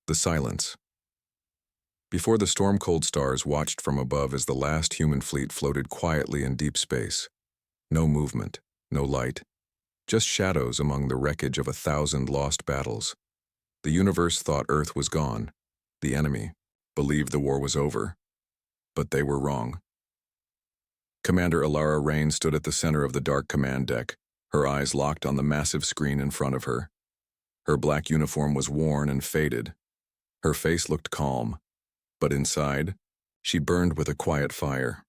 The silence. Before the storm-cold stars watched from above as the last human fleet floated quietly in deep space. No movement, no light, just shadows among the wreckage of 1,000 lost battles. The universe thought Earth was gone. The enemy believed the war was over. But they were wrong. Commander Alara Rain stood at the center of the dark command deck, her eyes locked on the massive screen in front of her. Her black uniform was worn and faded. Her face looked calm, but inside, she burned with a quiet fire.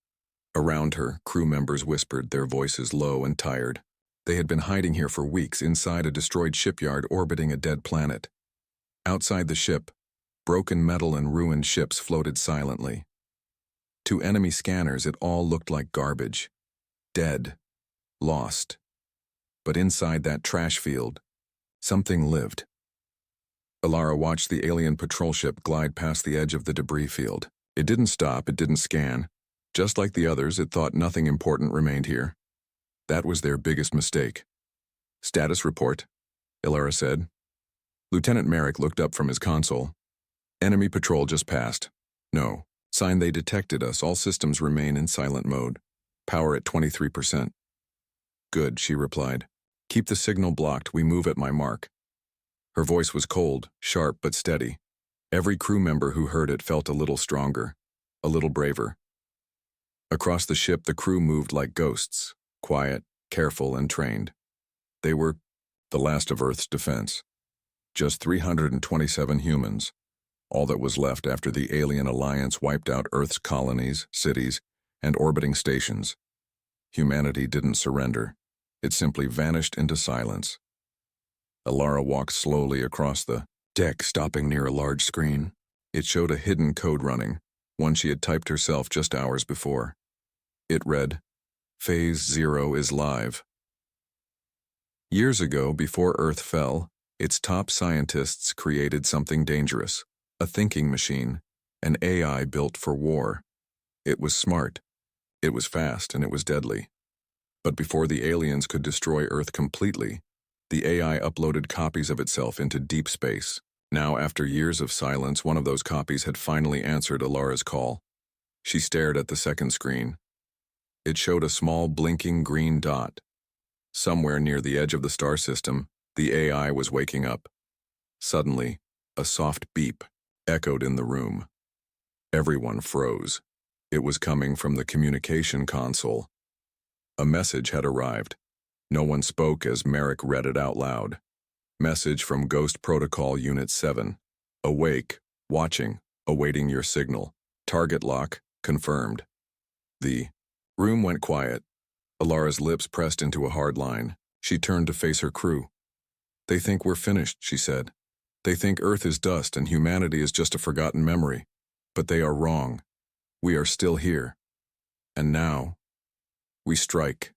Around her, crew members whispered, their voices low and tired. They had been hiding here for weeks inside a destroyed shipyard orbiting a dead planet. Outside the ship, broken metal and ruined ships floated silently. To enemy scanners, it all looked like garbage. Dead. Lost. But inside that trash field, something lived. Alara watched the alien patrol ship glide past the edge of the debris field. It didn't stop, it didn't scan. Just like the others, it thought nothing important remained here. That was their biggest mistake. "Status report," Alara said. Lieutenant Merrick looked up from his console. "Enemy patrol just passed. No. Sign they detected us. All systems remain in silent mode. Power at 23%. "Good," she replied. "Keep the signal blocked. We move at my mark." Her voice was cold, sharp but steady. Every crew member who heard it felt a little stronger, a little braver. Across the ship, the crew moved like ghosts, quiet, careful, and trained. They were the last of Earth's defense. Just 327 humans, all that was left after the alien alliance wiped out Earth's colonies, cities, and orbiting stations. Humanity didn't surrender. It simply vanished into silence. Alara walked slowly across the deck, stopping near a large screen. It showed a hidden code running, one she had typed herself just hours before. It read, "Phase 0 is live." Years ago, before Earth fell, its top scientists created something dangerous, a thinking machine, an AI built for war. It was smart, it was fast, and it was deadly. But before the aliens could destroy Earth completely, the AI uploaded copies of itself into deep space. Now, after years of silence, one of those copies had finally answered Alara's call. She stared at the second screen. It showed a small blinking green dot. Somewhere near the edge of the star system, the AI was waking up. Suddenly, a soft beep echoed in the room. Everyone froze. It was coming from the communication console. A message had arrived. No one spoke as Merrick read it out loud. Message from Ghost Protocol Unit 7. Awake, watching, awaiting your signal. Target lock, confirmed. The room went quiet. Alara's lips pressed into a hard line. She turned to face her crew. "They think we're finished," she said. "They think Earth is dust and humanity is just a forgotten memory. But they are wrong. We are still here. And now, we strike."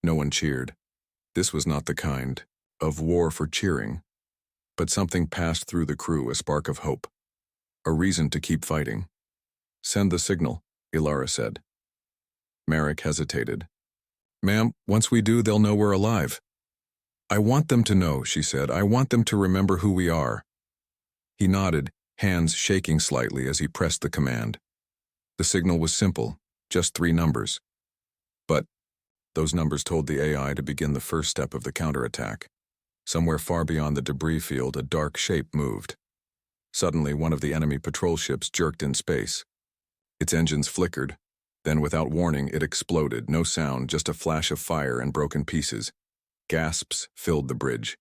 No one cheered. This was not the kind of war for cheering. But something passed through the crew, a spark of hope. A reason to keep fighting. "Send the signal," Alara said. Merrick hesitated. "Ma'am, once we do, they'll know we're alive." "I want them to know," she said. "I want them to remember who we are." He nodded, hands shaking slightly as he pressed the command. The signal was simple, just 3 numbers. But those numbers told the AI to begin the first step of the counterattack. Somewhere far beyond the debris field, a dark shape moved. Suddenly, one of the enemy patrol ships jerked in space. Its engines flickered. Then, without warning, it exploded. No sound, just a flash of fire and broken pieces. Gasps filled the bridge.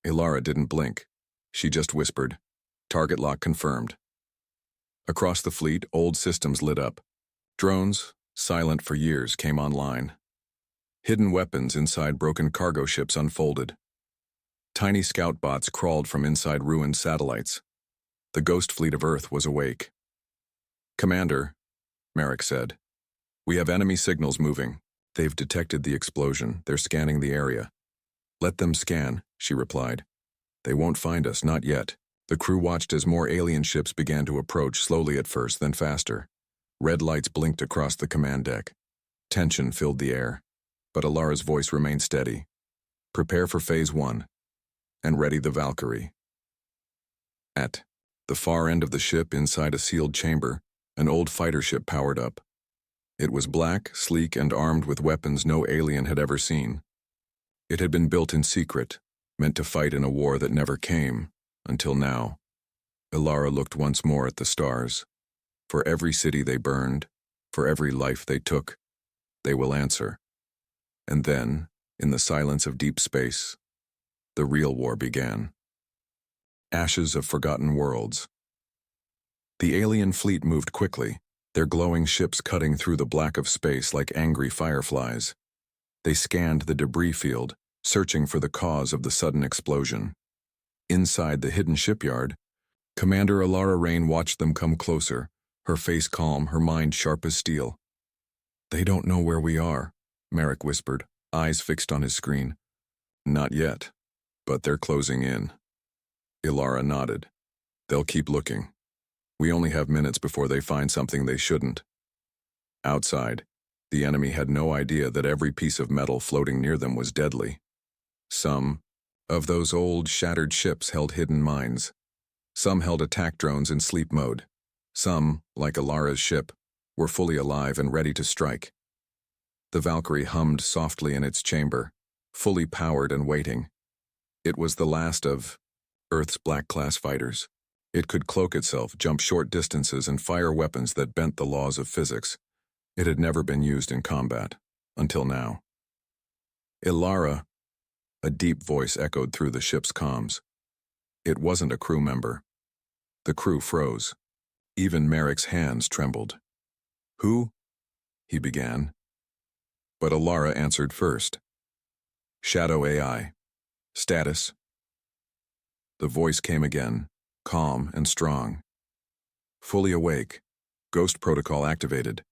Alara didn't blink. She just whispered, "Target lock confirmed." Across the fleet, old systems lit up. Drones, silent for years, came online. Hidden weapons inside broken cargo ships unfolded. Tiny scout bots crawled from inside ruined satellites. The ghost fleet of Earth was awake. "Commander," Merrick said, "we have enemy signals moving. They've detected the explosion. They're scanning the area." "Let them scan," she replied. "They won't find us, not yet." The crew watched as more alien ships began to approach, slowly at first, then faster. Red lights blinked across the command deck. Tension filled the air. But Alara's voice remained steady. "Prepare for Phase 1, and ready the Valkyrie." At The far end of the ship, inside a sealed chamber, an old fighter ship powered up. It was black, sleek, and armed with weapons no alien had ever seen. It had been built in secret, meant to fight in a war that never came, until now. Ilara looked once more at the stars. For every city they burned, for every life they took, they will answer. And then, in the silence of deep space, the real war began. Ashes of forgotten worlds. The alien fleet moved quickly, their glowing ships cutting through the black of space like angry fireflies. They scanned the debris field, searching for the cause of the sudden explosion. Inside the hidden shipyard, Commander Ilara Rain watched them come closer, her face calm, her mind sharp as steel. "They don't know where we are," Merrick whispered, eyes fixed on his screen. "Not yet, but they're closing in." Ilara nodded. "They'll keep looking. We only have minutes before they find something they shouldn't." Outside, the enemy had no idea that every piece of metal floating near them was deadly. Some of those old, shattered ships held hidden mines. Some held attack drones in sleep mode. Some, like Ilara's ship, were fully alive and ready to strike. The Valkyrie hummed softly in its chamber, fully powered and waiting. It was the last of Earth's black-class fighters. It could cloak itself, jump short distances, and fire weapons that bent the laws of physics. It had never been used in combat, until now. "Ilara," a deep voice echoed through the ship's comms. It wasn't a crew member. The crew froze. Even Merrick's hands trembled. "Who?" he began. But Ilara answered first. "Shadow AI. Status." The voice came again, calm and strong. "Fully awake. Ghost protocol activated.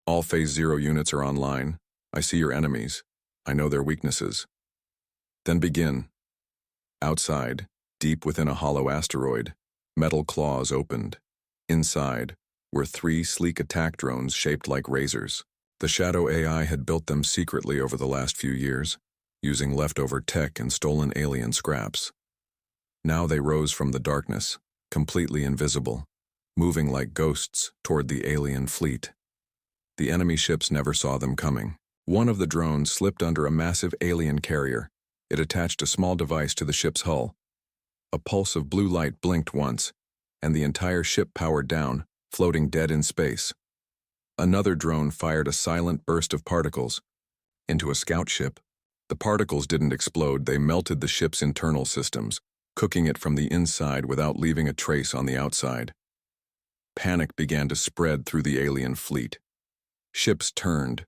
All Phase 0 units are online. I see your enemies. I know their weaknesses. Then begin." Outside, deep within a hollow asteroid, metal claws opened. Inside were 3 sleek attack drones shaped like razors. The Shadow AI had built them secretly over the last few years, using leftover tech and stolen alien scraps. Now they rose from the darkness, completely invisible, moving like ghosts toward the alien fleet. The enemy ships never saw them coming. One of the drones slipped under a massive alien carrier. It attached a small device to the ship's hull. A pulse of blue light blinked once, and the entire ship powered down, floating dead in space. Another drone fired a silent burst of particles into a scout ship. The particles didn't explode, they melted the ship's internal systems, cooking it from the inside without leaving a trace on the outside. Panic began to spread through the alien fleet. Ships turned.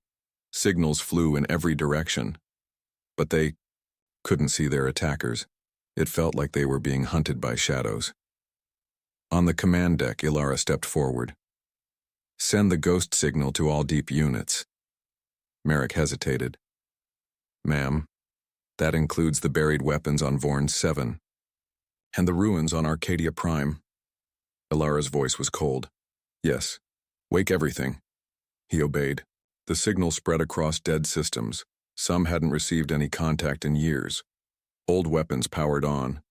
Signals flew in every direction. But they couldn't see their attackers. It felt like they were being hunted by shadows. On the command deck, Ilara stepped forward. "Send the ghost signal to all deep units." Merrick hesitated. "Ma'am, that includes the buried weapons on Vorn 7. And the ruins on Arcadia Prime." Ilara's voice was cold. "Yes, wake everything." He obeyed. The signal spread across dead systems. Some hadn't received any contact in years. Old weapons powered on.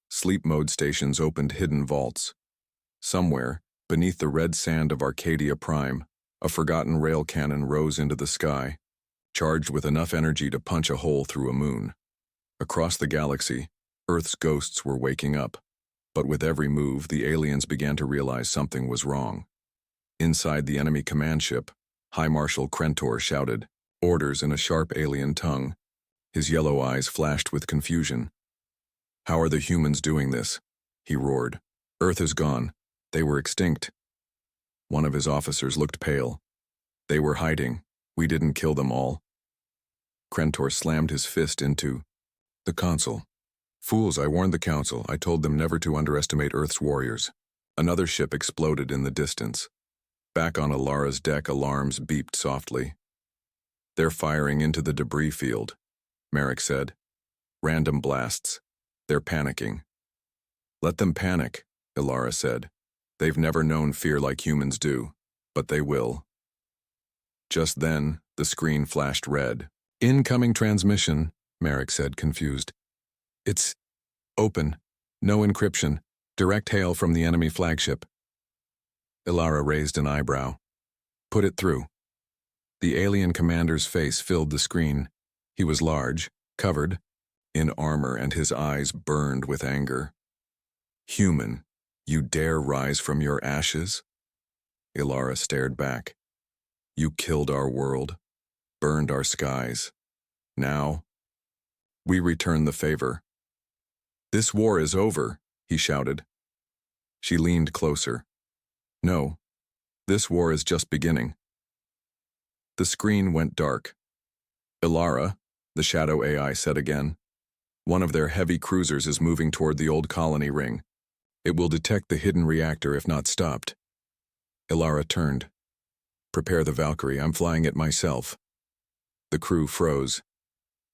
Sleep mode stations opened hidden vaults. Somewhere, beneath the red sand of Arcadia Prime, a forgotten rail cannon rose into the sky, charged with enough energy to punch a hole through a moon. Across the galaxy, Earth's ghosts were waking up, but with every move, the aliens began to realize something was wrong. Inside the enemy command ship, High Marshal Krentor shouted orders in a sharp alien tongue. His yellow eyes flashed with confusion. "How are the humans doing this?" he roared. "Earth is gone. They were extinct." One of his officers looked pale. "They were hiding. We didn't kill them all." Krentor slammed his fist into the console. "Fools, I warned the council. I told them never to underestimate Earth's warriors." Another ship exploded in the distance. Back on Ilara's deck, alarms beeped softly. "They're firing into the debris field," Merrick said. "Random blasts. They're panicking." "Let them panic," Ilara said. "They've never known fear like humans do, but they will." Just then, the screen flashed red. "Incoming transmission," Merrick said, confused. "It's open. No encryption. Direct hail from the enemy flagship. Ilara raised an eyebrow. Put it through. The alien commander's face filled the screen. He was large, covered in armor, and his eyes burned with anger. Human, you dare rise from your ashes? Ilara stared back. You killed our world, burned our skies. Now, we return the favor. This war is over, he shouted. She leaned closer. No, this war is just beginning. The screen went dark. Ilara, the shadow AI said again. One of their heavy cruisers is moving toward the old colony ring. It will detect the hidden reactor if not stopped. Ilara turned. Prepare the Valkyrie, I'm flying it myself. The crew froze.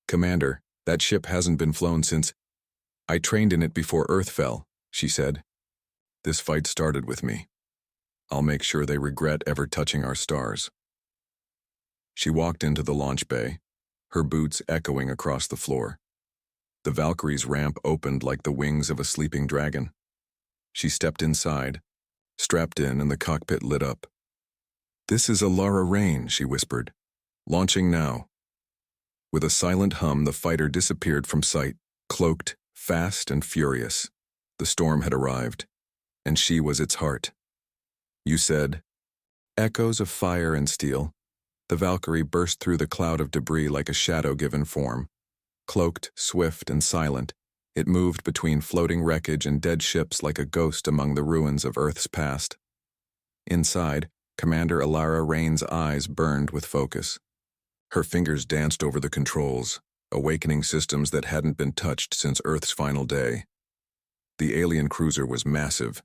Commander, that ship hasn't been flown since... I trained in it before Earth fell, she said. This fight started with me. I'll make sure they regret ever touching our stars. She walked into the launch bay, her boots echoing across the floor. The Valkyrie's ramp opened like the wings of a sleeping dragon. She stepped inside, strapped in, and the cockpit lit up. This is Ilara Rain, she whispered. Launching now. With a silent hum, the fighter disappeared from sight, cloaked, fast and furious. The storm had arrived, and she was its heart. You said, echoes of fire and steel. The Valkyrie burst through the cloud of debris like a shadow given form. Cloaked, swift, and silent, it moved between floating wreckage and dead ships like a ghost among the ruins of Earth's past. Inside, Commander Ilara Rain's eyes burned with focus. Her fingers danced over the controls, awakening systems that hadn't been touched since Earth's final day. The alien cruiser was massive,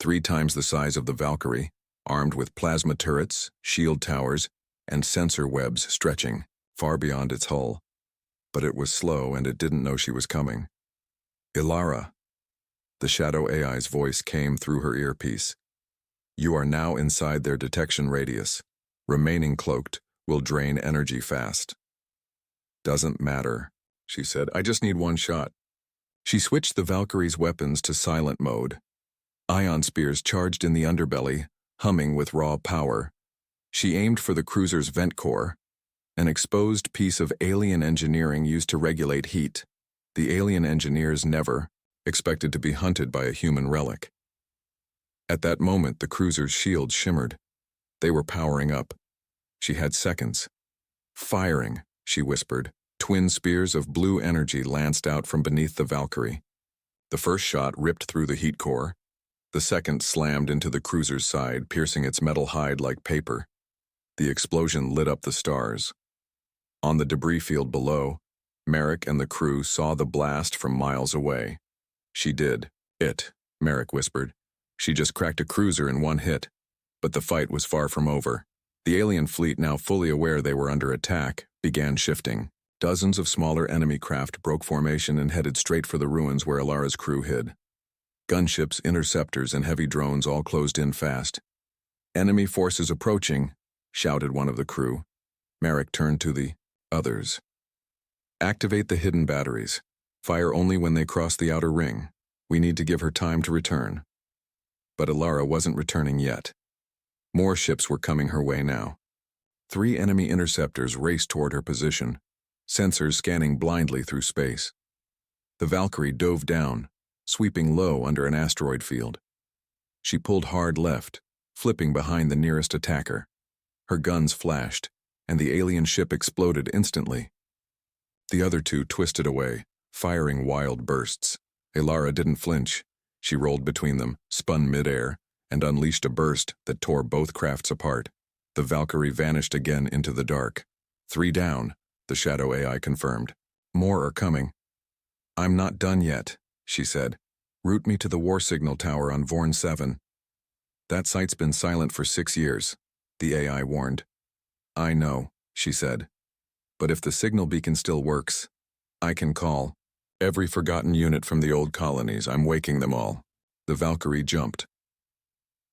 3 times the size of the Valkyrie, armed with plasma turrets, shield towers, and sensor webs stretching far beyond its hull. But it was slow, and it didn't know she was coming. Ilara. The shadow AI's voice came through her earpiece. You are now inside their detection radius. Remaining cloaked will drain energy fast. Doesn't matter, she said. I just need one shot. She switched the Valkyrie's weapons to silent mode. Ion spears charged in the underbelly, humming with raw power. She aimed for the cruiser's vent core, an exposed piece of alien engineering used to regulate heat. The alien engineers never expected to be hunted by a human relic. At that moment, the cruiser's shields shimmered. They were powering up. She had seconds. Firing, she whispered. Twin spears of blue energy lanced out from beneath the Valkyrie. The first shot ripped through the heat core. The second slammed into the cruiser's side, piercing its metal hide like paper. The explosion lit up the stars. On the debris field below, Merrick and the crew saw the blast from miles away. She did it, Merrick whispered. She just cracked a cruiser in one hit. But the fight was far from over. The alien fleet, now fully aware they were under attack, began shifting. Dozens of smaller enemy craft broke formation and headed straight for the ruins where Ilara's crew hid. Gunships, interceptors, and heavy drones all closed in fast. Enemy forces approaching, shouted one of the crew. Merrick turned to the others. Activate the hidden batteries. Fire only when they cross the outer ring. We need to give her time to return. But Ilara wasn't returning yet. More ships were coming her way now. 3 enemy interceptors raced toward her position, sensors scanning blindly through space. The Valkyrie dove down, sweeping low under an asteroid field. She pulled hard left, flipping behind the nearest attacker. Her guns flashed, and the alien ship exploded instantly. The other 2 twisted away, firing wild bursts. Ilara didn't flinch. She rolled between them, spun midair, and unleashed a burst that tore both crafts apart. The Valkyrie vanished again into the dark. 3 down, the shadow AI confirmed. More are coming. I'm not done yet, she said. Route me to the war signal tower on Vorn 7. That site's been silent for 6 years, the AI warned. I know, she said. But if the signal beacon still works, I can call every forgotten unit from the old colonies. I'm waking them all. The Valkyrie jumped.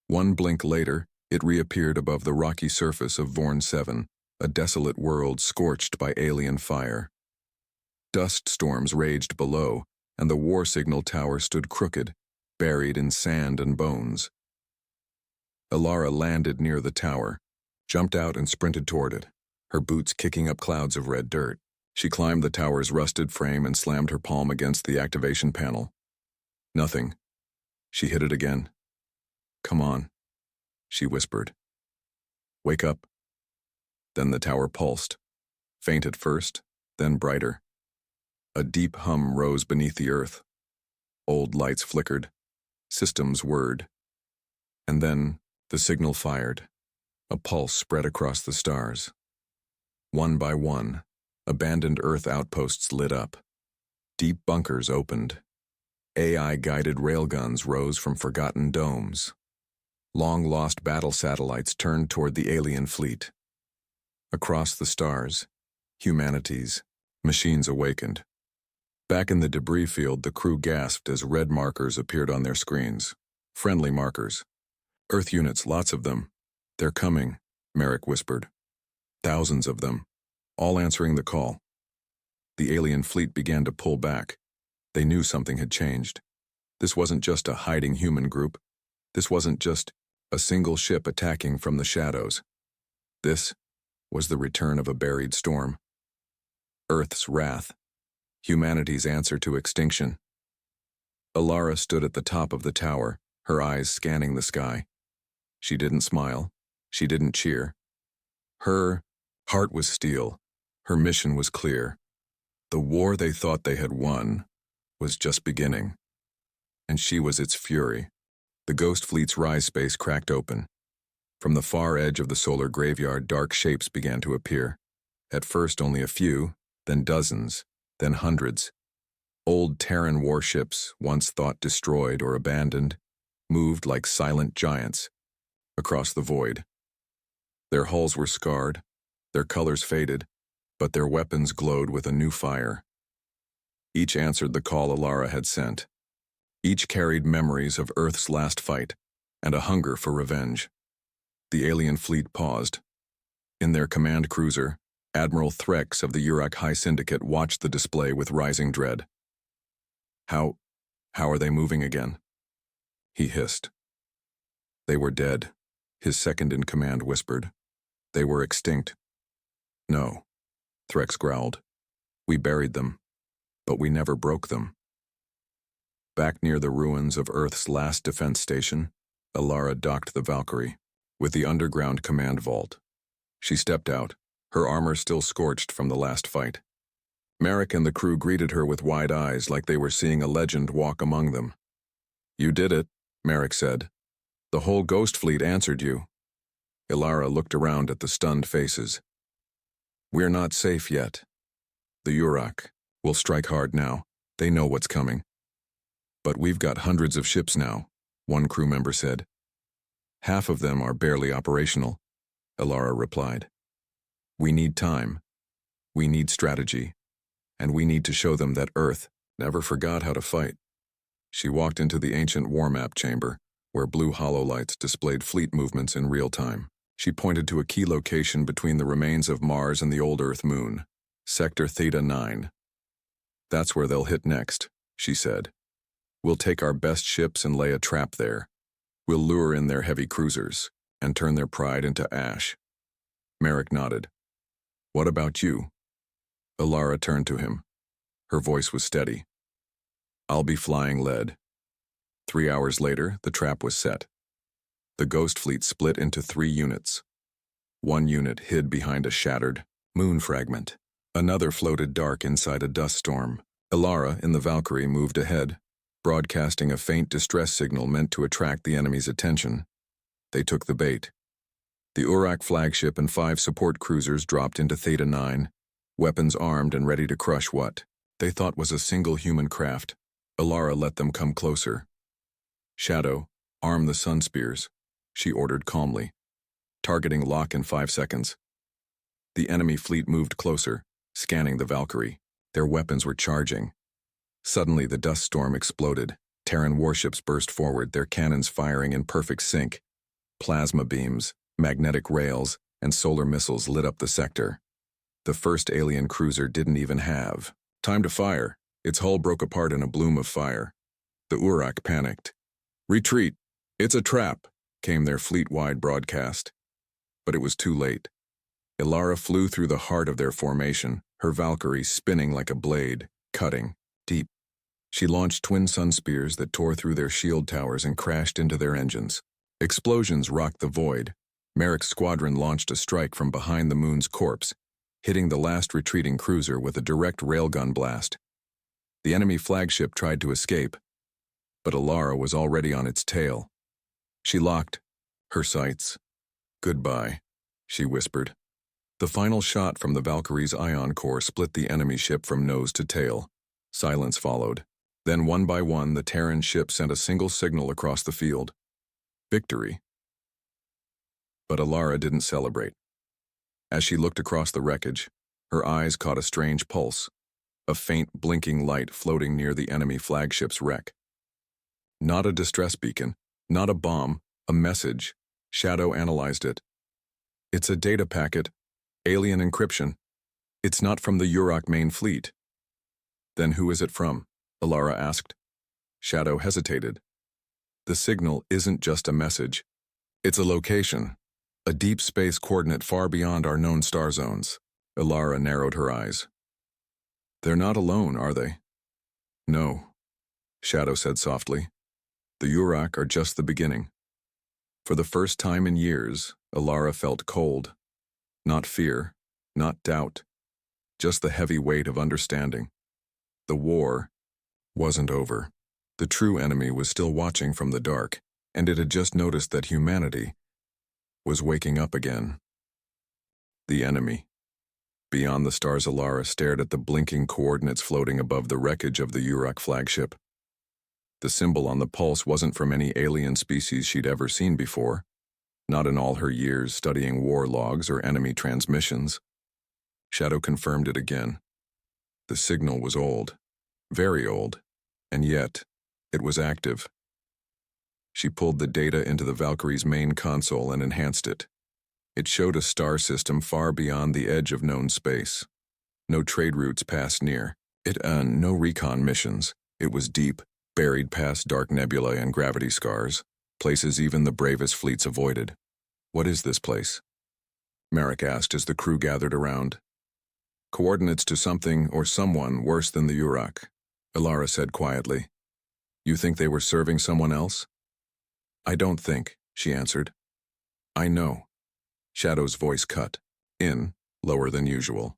One blink later, it reappeared above the rocky surface of Vorn 7, a desolate world scorched by alien fire. Dust storms raged below, and the war signal tower stood crooked, buried in sand and bones. Alara landed near the tower, jumped out and sprinted toward it, her boots kicking up clouds of red dirt. She climbed the tower's rusted frame and slammed her palm against the activation panel. Nothing. She hit it again. "Come on," she whispered. "Wake up." Then the tower pulsed, faint at first, then brighter. A deep hum rose beneath the earth. Old lights flickered, systems whirred. And then the signal fired. A pulse spread across the stars. One by one, abandoned Earth outposts lit up. Deep bunkers opened. AI-guided railguns rose from forgotten domes. Long-lost battle satellites turned toward the alien fleet. Across the stars, humanity's machines awakened. Back in the debris field, the crew gasped as red markers appeared on their screens. Friendly markers. "Earth units, lots of them. They're coming," Merrick whispered. "Thousands of them, all answering the call." The alien fleet began to pull back. They knew something had changed. This wasn't just a hiding human group. This wasn't just a single ship attacking from the shadows. This was the return of a buried storm. Earth's wrath. Humanity's answer to extinction. Alara stood at the top of the tower, her eyes scanning the sky. She didn't smile. She didn't cheer. Her heart was steel. Her mission was clear. The war they thought they had won was just beginning. And she was its fury. The Ghost Fleet's rise space cracked open. From the far edge of the solar graveyard, dark shapes began to appear. At first only a few, then dozens, then hundreds. Old Terran warships, once thought destroyed or abandoned, moved like silent giants across the void. Their hulls were scarred, their colors faded, but their weapons glowed with a new fire. Each answered the call Alara had sent. Each carried memories of Earth's last fight and a hunger for revenge. The alien fleet paused. In their command cruiser, Admiral Threx of the Urak High Syndicate watched the display with rising dread. How are they moving again?" he hissed. "They were dead," his second-in-command whispered. "They were extinct." "No," Threx growled. "We buried them, but we never broke them." Back near the ruins of Earth's last defense station, Alara docked the Valkyrie, with the underground command vault. She stepped out, her armor still scorched from the last fight. Merrick and the crew greeted her with wide eyes like they were seeing a legend walk among them. "You did it," Merrick said. "The whole Ghost Fleet answered you." Alara looked around at the stunned faces. "We're not safe yet. The Urak will strike hard now. They know what's coming." "But we've got hundreds of ships now," one crew member said. "Half of them are barely operational," Alara replied. "We need time. We need strategy. And we need to show them that Earth never forgot how to fight." She walked into the ancient war map chamber, where blue hololights displayed fleet movements in real time. She pointed to a key location between the remains of Mars and the old Earth moon, Sector Theta 9. "That's where they'll hit next," she said. "We'll take our best ships and lay a trap there. We'll lure in their heavy cruisers and turn their pride into ash." Merrick nodded. "What about you?" Alara turned to him. Her voice was steady. "I'll be flying lead." 3 hours later, the trap was set. The Ghost Fleet split into 3 units. One unit hid behind a shattered moon fragment. Another floated dark inside a dust storm. Alara, in the Valkyrie, moved ahead, broadcasting a faint distress signal meant to attract the enemy's attention. They took the bait. The Urak flagship and 5 support cruisers dropped into Theta 9, weapons armed and ready to crush what they thought was a single human craft. Alara let them come closer. "Shadow, arm the sun spears," she ordered calmly. "Targeting lock in 5 seconds." The enemy fleet moved closer, scanning the Valkyrie. Their weapons were charging. Suddenly, the dust storm exploded. Terran warships burst forward, their cannons firing in perfect sync. Plasma beams, magnetic rails, and solar missiles lit up the sector. The first alien cruiser didn't even have time to fire. Its hull broke apart in a bloom of fire. The Urak panicked. "Retreat! It's a trap!" came their fleet-wide broadcast. But it was too late. Ilara flew through the heart of their formation, her Valkyrie spinning like a blade, cutting deep. She launched twin sun spears that tore through their shield towers and crashed into their engines. Explosions rocked the void. Merrick's squadron launched a strike from behind the moon's corpse, hitting the last retreating cruiser with a direct railgun blast. The enemy flagship tried to escape, but Ilara was already on its tail. She locked her sights. "Goodbye," she whispered. The final shot from the Valkyrie's ion core split the enemy ship from nose to tail. Silence followed. Then one by one, the Terran ship sent a single signal across the field. Victory. But Ilara didn't celebrate. As she looked across the wreckage, her eyes caught a strange pulse, a faint blinking light floating near the enemy flagship's wreck. Not a distress beacon, not a bomb, a message. Shadow analyzed it. "It's a data packet, alien encryption. It's not from the Urak main fleet." "Then who is it from?" Ilara asked. Shadow hesitated. "The signal isn't just a message. It's a location, a deep space coordinate far beyond our known star zones." Ilara narrowed her eyes. "They're not alone, are they?" "No," Shadow said softly. "The Urak are just the beginning." For the first time in years, Ilara felt cold. Not fear, not doubt, just the heavy weight of understanding. The war wasn't over. The true enemy was still watching from the dark, and it had just noticed that humanity was waking up again. The enemy. Beyond the stars, Ilara stared at the blinking coordinates floating above the wreckage of the Urak flagship. The symbol on the pulse wasn't from any alien species she'd ever seen before, not in all her years studying war logs or enemy transmissions. Shadow confirmed it again. The signal was old, very old, and yet it was active. She pulled the data into the Valkyrie's main console and enhanced it. It showed a star system far beyond the edge of known space. No trade routes passed near. No recon missions. It was deep, buried past dark nebulae and gravity scars, places even the bravest fleets avoided. "What is this place?" Merrick asked as the crew gathered around. "Coordinates to something or someone worse than the Urak," Ilara said quietly. "You think they were serving someone else?" "I don't think," she answered. "I know." Shadow's voice cut, lower than usual.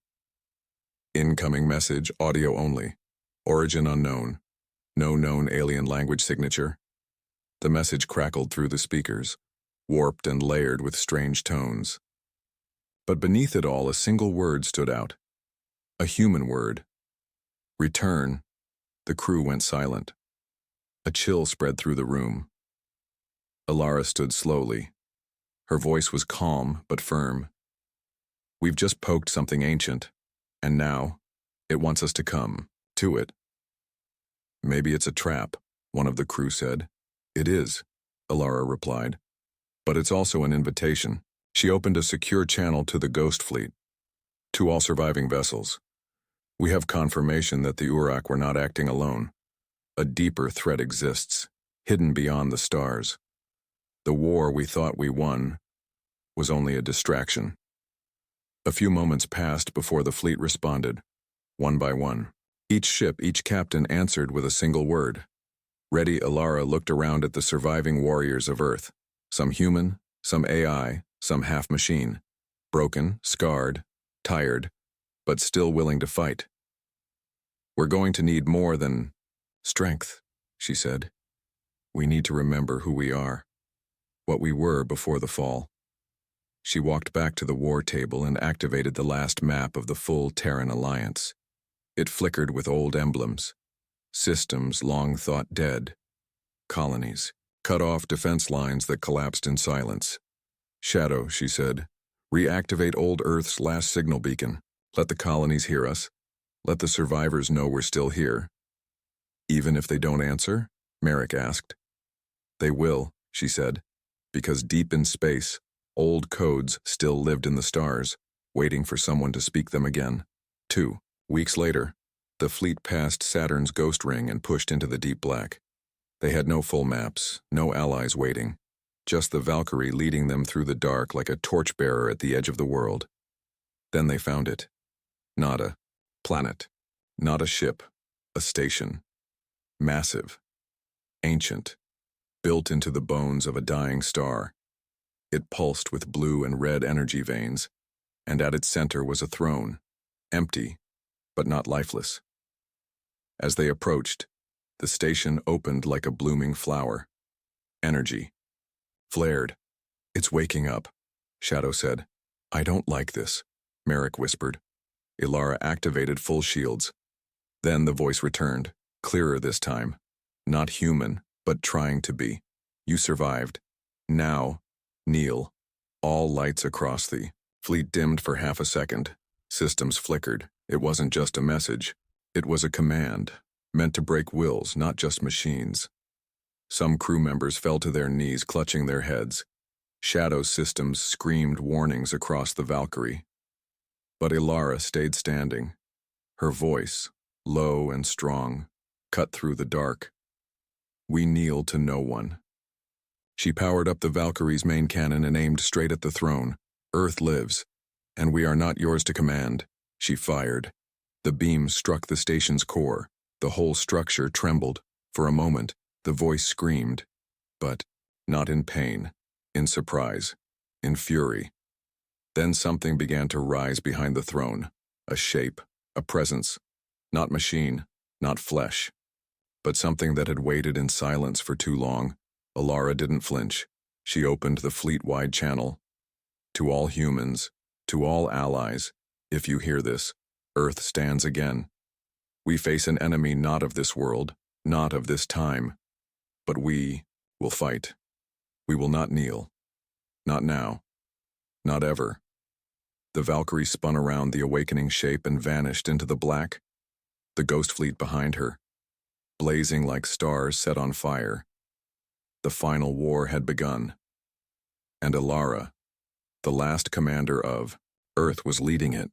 "Incoming message, audio only. Origin unknown. No known alien language signature." The message crackled through the speakers, warped and layered with strange tones. But beneath it all, a single word stood out. A human word. "Return." The crew went silent. A chill spread through the room. Ilara stood slowly. Her voice was calm but firm. "We've just poked something ancient, and now it wants us to come to it." "Maybe it's a trap," one of the crew said. "It is," Ilara replied. "But it's also an invitation." She opened a secure channel to the Ghost Fleet. "To all surviving vessels. We have confirmation that the Urak were not acting alone. A deeper threat exists, hidden beyond the stars. The war we thought we won was only a distraction." A few moments passed before the fleet responded, one by one. Each ship, each captain answered with a single word. Ready, Ilara looked around at the surviving warriors of Earth. Some human, some AI, some half-machine. Broken, scarred, tired, but still willing to fight. "We're going to need more than strength," she said. "We need to remember who we are, what we were before the fall." She walked back to the war table and activated the last map of the full Terran Alliance. It flickered with old emblems. Systems long thought dead. Colonies. Cut off defense lines that collapsed in silence. "Shadow," she said. "Reactivate old Earth's last signal beacon. Let the colonies hear us. Let the survivors know we're still here." "Even if they don't answer?" Merrick asked. "They will," she said, "because deep in space, old codes still lived in the stars, waiting for someone to speak them again." 2 weeks later, the fleet passed Saturn's ghost ring and pushed into the deep black. They had no full maps, no allies waiting, just the Valkyrie leading them through the dark like a torchbearer at the edge of the world. Then they found it. Not a planet, not a ship, a station. Massive, ancient, built into the bones of a dying star. It pulsed with blue and red energy veins, and at its center was a throne, empty, but not lifeless. As they approached, the station opened like a blooming flower. Energy. Flared. It's waking up, Shadow said. I don't like this, Merrick whispered. Ilara activated full shields. Then the voice returned, clearer this time. Not human, but trying to be. You survived. Now, kneel. All lights across the fleet dimmed for half a second. Systems flickered. It wasn't just a message. It was a command, meant to break wills, not just machines. Some crew members fell to their knees, clutching their heads. Shadow systems screamed warnings across the Valkyrie. But Ilara stayed standing. Her voice, low and strong, cut through the dark. We kneel to no one. She powered up the Valkyrie's main cannon and aimed straight at the throne. Earth lives, and we are not yours to command. She fired. The beam struck the station's core. The whole structure trembled. For a moment, the voice screamed, but not in pain, in surprise, in fury. Then something began to rise behind the throne, a shape, a presence, not machine, not flesh, but something that had waited in silence for too long. Ilara didn't flinch. She opened the fleet-wide channel. To all humans, to all allies, if you hear this, Earth stands again. We face an enemy not of this world, not of this time, but we will fight. We will not kneel. Not now. Not ever. The Valkyrie spun around the awakening shape and vanished into the black, the ghost fleet behind her, blazing like stars set on fire. The final war had begun. And Ilara, the last commander of Earth, was leading it.